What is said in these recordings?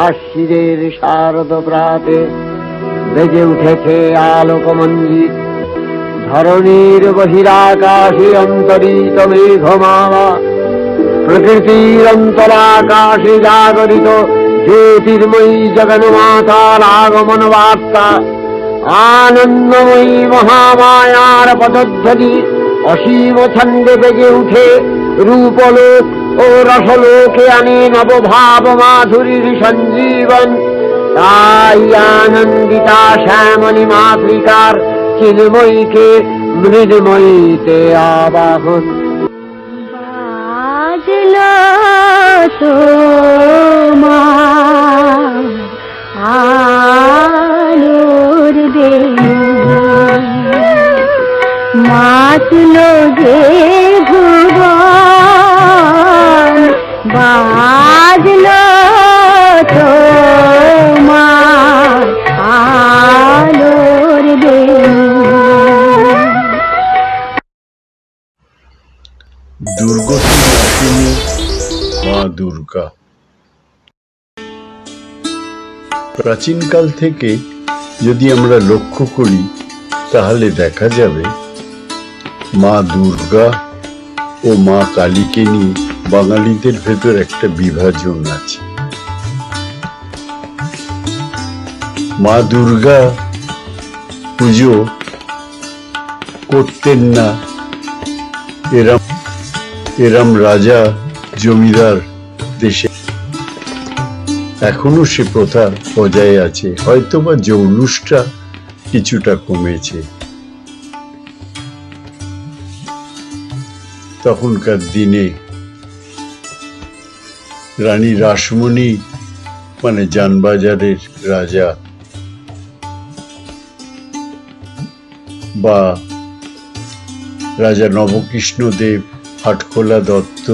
আশ্বিনের শারদ প্রাতে বেজে উঠেছে আলোকমঞ্জিত। ধরণীর বহিরাকাশে অন্তরিত মেঘমালা, প্রকৃতির অন্তরাকাশে জাগরিত জ্যোতির্ময়ী জগন্মাতার আগমন বার্তা। আনন্দময়ী মহামায়ার পদধ্বনি অসীম ছন্দে বেজে উঠে রূপলোক ও রসলোকে আনে নবভাব মাধুরীর সঞ্জীবন। তাই আনন্দিতা শ্যামলী মাতৃকার চিন্ময়ীকে মৃন্ময়ীতে আবাহন। বাজলো তোমার আলোর বেণী, মাতলো যে ভুবন, বাজলো তোমার আলোর বেণী। দুর্গতি নাশিনী মা দুর্গা। প্রাচীনকাল থেকে যদি আমরা লক্ষ্য করি তাহলে দেখা যাবে মা দুর্গা ও মা কালীকে নিয়ে বাঙালিদের ভেতর একটা বিভাজন আছে। মা দুর্গা পুজো করতেন না এরম রাজা জমিদার দেশে, এখনো সে প্রথা বজায় আছে, হয়তোবা জৌলুসটা কিছুটা কমেছে। তখনকার দিনে রানী রাসমণি মানে জানবাজারের রাজা বা রাজা নবকৃষ্ণদেব, হাটখোলা দত্ত,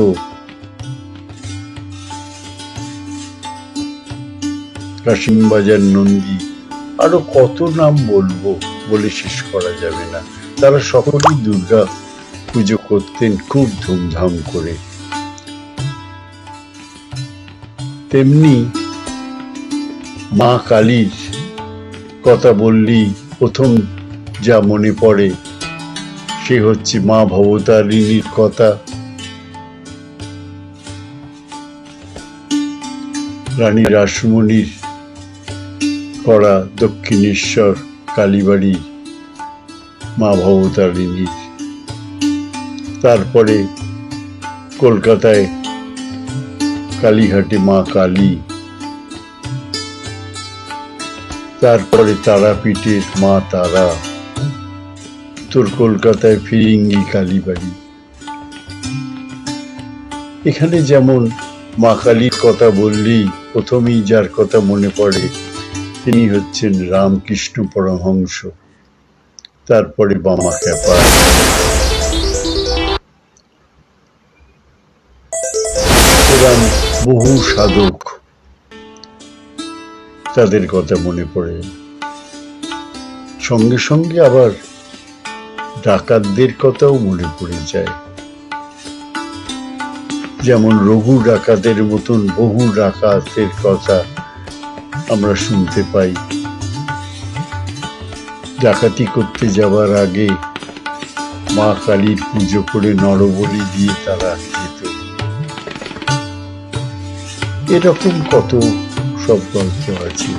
কাশিমবাজার নন্দী, আরো কত নাম বলবো, বলে শেষ করা যাবে না। তারা সকলেই দুর্গা পুজো করতেন খুব ধুমধাম করে। তেমনি মা কালীর কথা বললেই প্রথম যা মনে পড়ে সে হচ্ছে মা ভবতারিণীর কথা। রানী রাসমণির করা দক্ষিণেশ্বর কালীবাড়ি মা ভবতারিণীর, তারপরে কলকাতায় কালীঘাটে মা কালী, তারপরে তারাপীঠের মা তারা, উত্তর কলকাতায় ফিরিঙ্গি কালীবাড়ি। এখানে যেমন মা কালীর কথা বললেই প্রথমেই যার কথা মনে পড়ে তিনি হচ্ছেন রামকৃষ্ণ পরমহংস, তারপরে বামা ক্যাপা, বহু সাধক তাদের কথা মনে পড়ে। সঙ্গে সঙ্গে আবার ডাকাতদের কথাও মনে পড়ে যায়, যেমন রঘু ডাকাতের মতন বহু ডাকাতের কথা আমরা শুনতে পাই। ডাকাতি করতে যাওয়ার আগে মা কালীর পুজো করে নরবলি দিয়ে তারা যেত। এরকম কত সব গল্প আছে।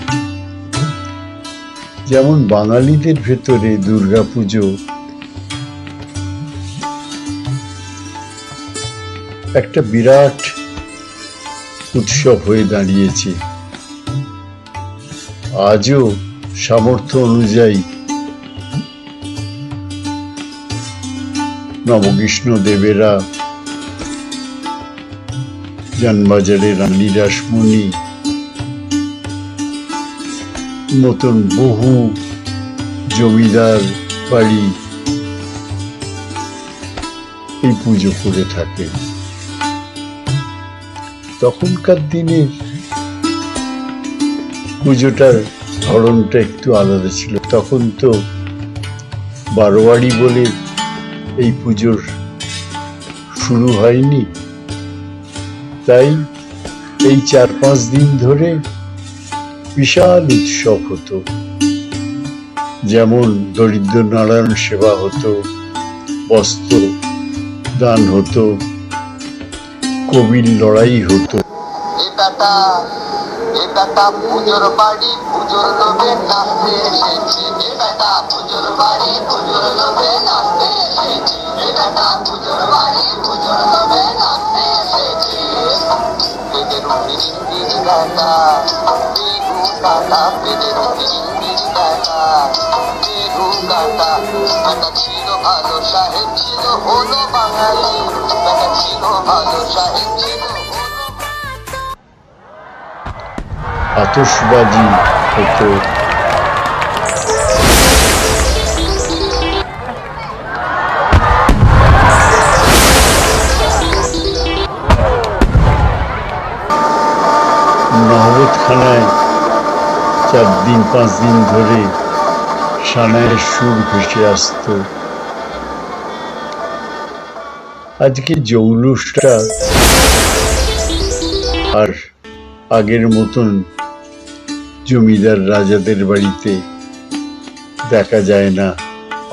যেমন বাঙালিদের ভেতরে দুর্গাপুজো একটা বিরাট উৎসব হয়ে দাঁড়িয়েছে। আজও সামর্থ্য অনুযায়ী নবকৃষ্ণ দেবেরা, জানবাজারের রানী রাসমণি মতন বহু জমিদার বাড়ি এই পুজো করে থাকে। তখনকার দিনের পুজোটার ধরনটা একটু আলাদা ছিল। তখন তো বারোয়ারি বলে এই পুজোর শুরু হয়নি, তাই এই 4-5 দিন ধরে বিশাল উৎসব হতো, যেমন দরিদ্র নারায়ণ সেবা হতো, বস্ত্র দান হতো, কবির লড়াই হতো। পুজোর বাড়ি পুজোর লোভে নাচতে এসেছি, পুজোর বাড়ি পুজোর লোভে নাচতে এসেছি, পুজোর বাড়ি পুজোর লোভে নাচতে এসেছি। পেটের ইংলিশ কাটা বেগু কাটা, পেটের ইংলিশ কাটা বেগু কাটা। বেটা ছিল ভালো সাহেব ছিল হলো বাঙালি, বেটা ছিল ভালো সাহেব ছিল আতশবাজি হতো, নহবতখানায় 4 দিন 5 দিন ধরে সানাইয়ের সুর ভেসে আসত। আজকে জৌলুসটা আর আগের মতন জমিদার রাজাদের বাড়িতে দেখা যায় না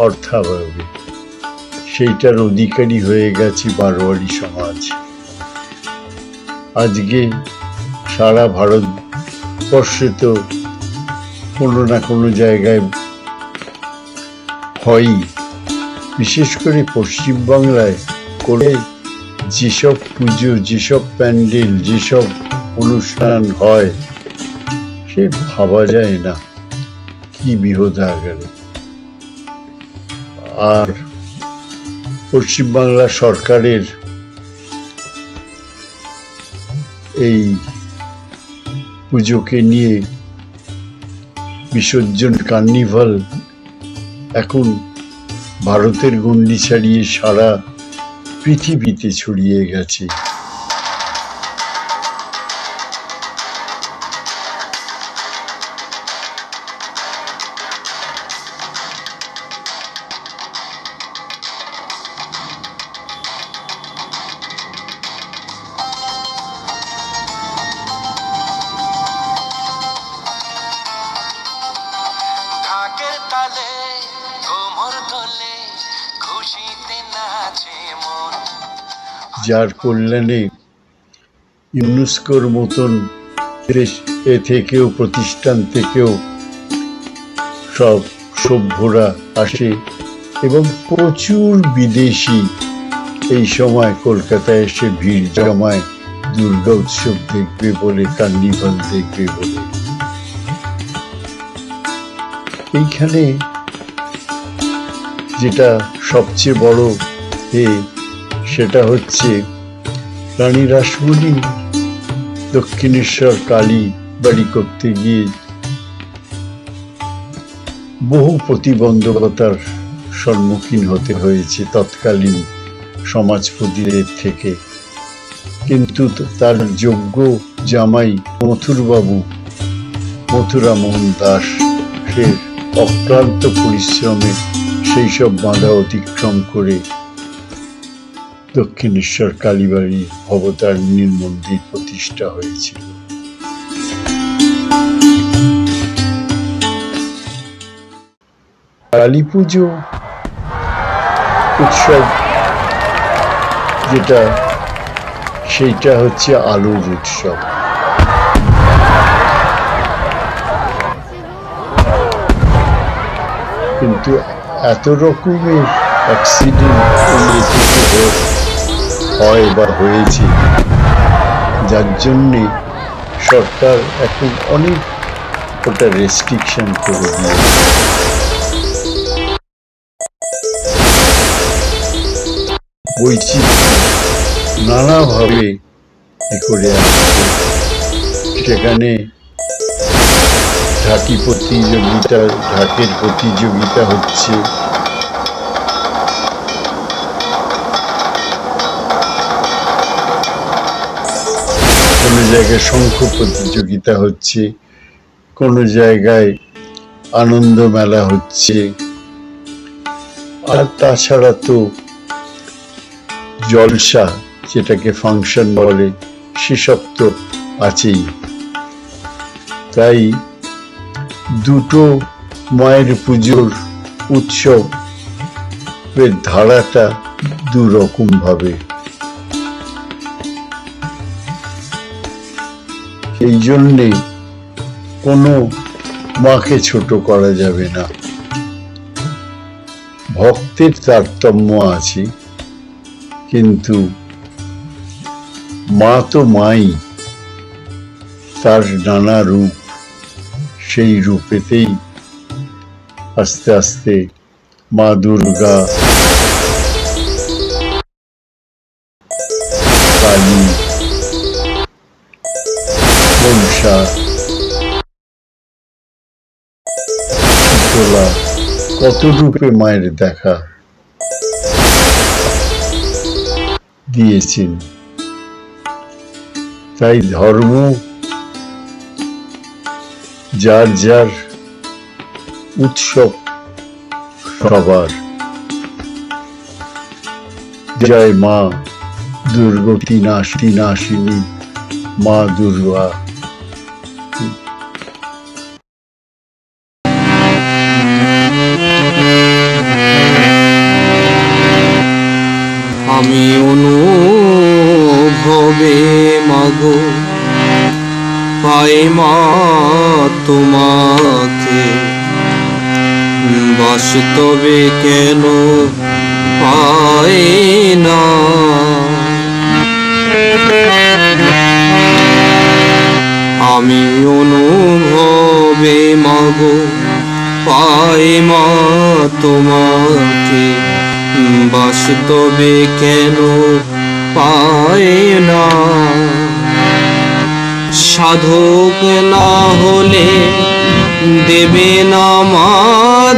অর্থাভাবে, সেইটার অধিকারী হয়ে গেছে বারোয়ারি সমাজ। আজকে সারা ভারতবর্ষে তো কোনো না কোনো জায়গায় হয়ই, বিশেষ করে পশ্চিমবাংলায় করে যেসব পুজো, যেসব প্যান্ডেল, যেসব অনুষ্ঠান হয়, সে ভাবা যায় না কি বিহদাগারে। আর পশ্চিমবাংলা সরকারের এই পুজোকে নিয়ে বিসর্জন কার্নিভাল এখন ভারতের গণ্ডি ছাড়িয়ে সারা পৃথিবীতে ছড়িয়ে গেছে। যার কল্যাণে ইউনেস্কোর মতন দেশ থেকেও, প্রতিষ্ঠান থেকেও সব সভ্যরা আসে এবং প্রচুর বিদেশি এই সময় কলকাতায় এসে ভিড় জমায় দুর্গা উৎসব দেখবে বলে, কার্নিভাল দেখবে বলে। এইখানে যেটা সবচেয়ে বড় সেটা হচ্ছে রানী রাসমণি দক্ষিণেশ্বর কালী বাড়ি করতে গিয়ে বহু প্রতিবন্ধকতার সম্মুখীন হতে হয়েছে তৎকালীন সমাজপতিদের থেকে, কিন্তু তার যোগ্য জামাই মথুরবাবু, মথুরামোহন দাস, সে অক্লান্ত পরিশ্রমে সেই সব বাধা অতিক্রম করে দক্ষিণেশ্বর কালীবাড়ি অবতারিণীর মন্দির প্রতিষ্ঠা হয়েছিল। কালী পুজো উৎসব যেটা, সেইটা হচ্ছে আলোর উৎসব। কিন্তু এত রকমের অ্যাক্সিডেন্ট হয় বা হয়েছে, যার জন্যে সরকার এখন অনেক ওটা রেস্ট্রিকশন করে দিয়েছে। বৈচিত্র্য নানাভাবে করে আসছে, সেখানে ঢাকি প্রতিযোগিতা, ঢাকের প্রতিযোগিতা হচ্ছে, কোনো জায়গায় শঙ্খ প্রতিযোগিতা হচ্ছে, কোনো জায়গায় আনন্দ মেলা হচ্ছে, আর তাছাড়া তো জলসা, যেটাকে ফাংশন বলে, সেসব তো আছেই। তাই দুটো মায়ের পুজোর উৎসবের ধারাটা দুরকম ভাবে। এই জন্যে কোনো মাকে ছোট করা যাবে না। ভক্তের তারতম্য আছে, কিন্তু মা তো মাই, তার নানা রূপ, সেই রূপেতেই আস্তে আস্তে মা দুর্গা, কালী, মনসা, শীতলা, কত রূপে মায়ের দেখা দিয়েছেন। তাই ধর্ম যার যার উৎসব সবার। জয় মা দুর্গতি নাশিনী মা দুর্গা। আমি অনুভবে মাগো পাই মা তোমাকে, বাস্তবে কেন পাই না। আমি অনুভবে মাগো পাই মা তোমাকে, বাস্তবে কেন পাই না। সাধক না হলে দেবে না মা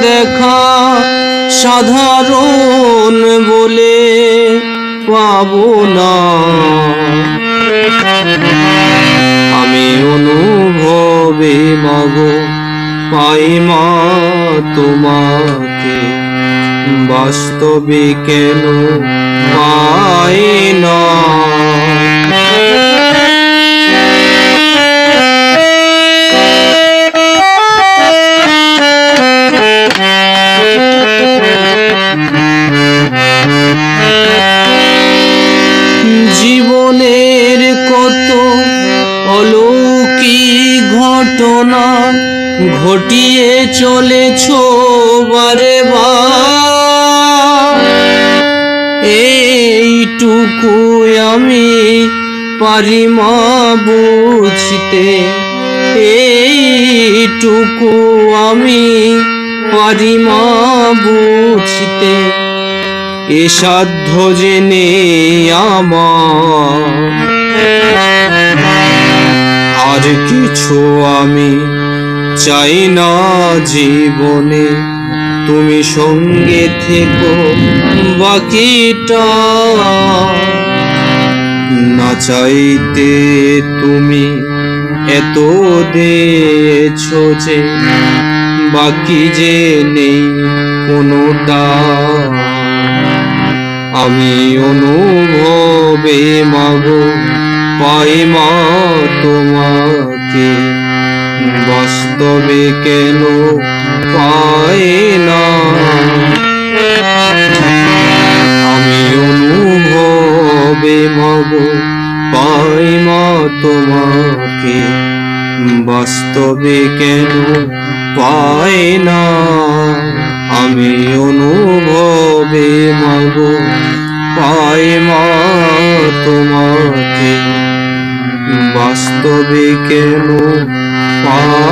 দেখা, সাধারণ বলে পাবো না। আমি অনুভবে মাগো পাই মা তোমাকে, বাস্তবে কেন পাই না। জীবনের কত অলৌকিক ঘটনা ঘটিয়ে চলেছ বারে বার, এইটুকু আমি পারি মা বুঝতে, এইটুকু আমি পারি মা বুঝতে। এ সাধ্য জেনে আমার আর কিছু আমি চাই না জীবনে, তুমি সঙ্গে থেকো বাকিটা। না চাইতে তুমি এত দিয়েছো যে, বাকি যে নেই কোনোটা। আমি অনুভবে মাগো পাই মা তোমাকে, বাস্তবে কেন পাই না। আমি অনুভবে মাগো পাই মা তোমাকে, বাস্তবে কেন পাই না। আমি অনুভবে মাগো পাই মা তোমাকে, বাস্তবে কেন পাই